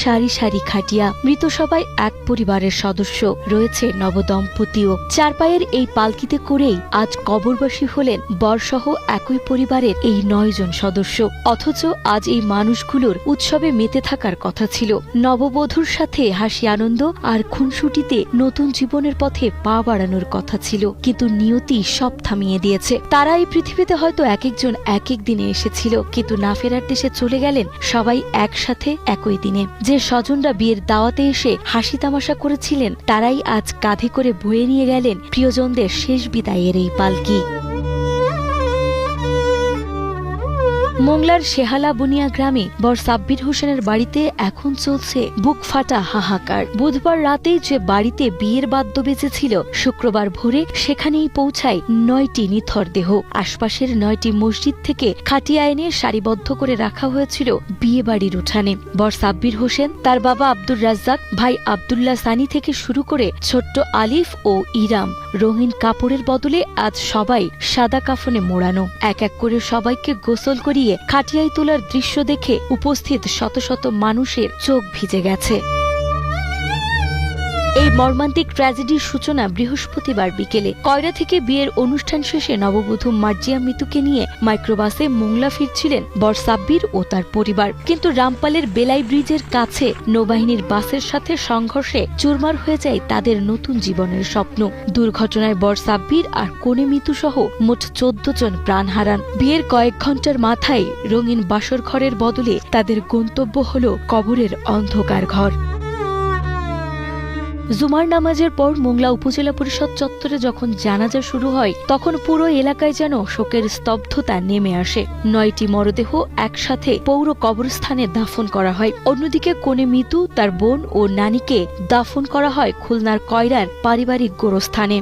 সারি সারি খাটিয়া, মৃত সবাই এক পরিবারের সদস্য, রয়েছে নবদম্পতিও। চার পায়ের এই পালকিতে করেই আজ কবরবাসী হলেন বরসহ একই পরিবারের এই 9 জন সদস্য। অথচ আজ এই মানুষগুলোর উৎসবে মেতে থাকার কথা ছিল। নববধূর সাথে হাসি আনন্দ আর খুনসুটিতে নতুন জীবনের পথে পা বাড়ানোর কথা ছিল, কিন্তু নিয়তি সব থামিয়ে দিয়েছে। তারা এই পৃথিবীতে হয়তো এক একজন এক এক দিনে এসেছিল, কিন্তু না ফেরার দেশে চলে গেলেন সবাই একসাথে একই দিনে। যে স্বজনরা বিয়ের দাওয়াতে এসে হাসি তামাশা করেছিলেন, তারাই আজ কাঁধে করে বয়ে নিয়ে গেলেন প্রিয়জনদের শেষ বিদায়ের এই পালকি। মোংলার শেহালা বুনিয়া গ্রামে বর সাব্বির হোসেনের বাড়িতে এখন চলছে বুক ফাটা হাহাকার। বুধবার রাতেই যে বাড়িতে বিয়ের বাদ্য বেজেছিল, শুক্রবার ভোরে সেখানেই পৌঁছায় 9টি নিথর দেহ। আশপাশের 9টি মসজিদ থেকে খাটিয়া এনে সারিবদ্ধ করে রাখা হয়েছিল বিয়ে বাড়ির উঠানে। বর সাব্বির হোসেন, তার বাবা আব্দুর রাজ্জাক, ভাই আব্দুল্লাহ সানি থেকে শুরু করে ছোট্ট আলিফ ও ইরাম রঙিন কাপড়ের বদলে আজ সবাই সাদা কাফনে মোড়ানো। এক এক করে সবাইকে গোসল করিয়ে খাটিয়ায় তোলার দৃশ্য দেখে উপস্থিত শত শত মানুষের চোখ ভিজে গেছে। এই মর্মান্তিক ট্র্যাজেডির সূচনা বৃহস্পতিবার বিকেলে। কয়রা থেকে বিয়ের অনুষ্ঠান শেষে নববধূ মার্জিয়া মিতুকে নিয়ে মাইক্রোবাসে মোংলা ফিরছিলেন বর সাব্বির ও তার পরিবার, কিন্তু রামপালের বেলাই ব্রিজের কাছে নৌবাহিনীর বাসের সাথে সংঘর্ষে চুরমার হয়ে যায় তাদের নতুন জীবনের স্বপ্ন। দুর্ঘটনায় বর সাব্বির আর কনে মিতু সহ মোট 14 জন প্রাণ হারান। বিয়ের কয়েক ঘন্টার মাথায় রঙিন বাসর ঘরের বদলে তাদের গন্তব্য হল কবরের অন্ধকার ঘর। জুমার নামাজের পর মোংলা উপজেলা পরিষদ চত্বরে যখন জানাজা শুরু হয়, তখন পুরো এলাকায় যেন শোকের স্তব্ধতা নেমে আসে। 9টি মরদেহ একসাথে পৌর কবরস্থানে দাফন করা হয়। অন্যদিকে কনে মিতু, তার বোন ও নানিকে দাফন করা হয় খুলনার কয়রার পারিবারিক গোরস্থানে।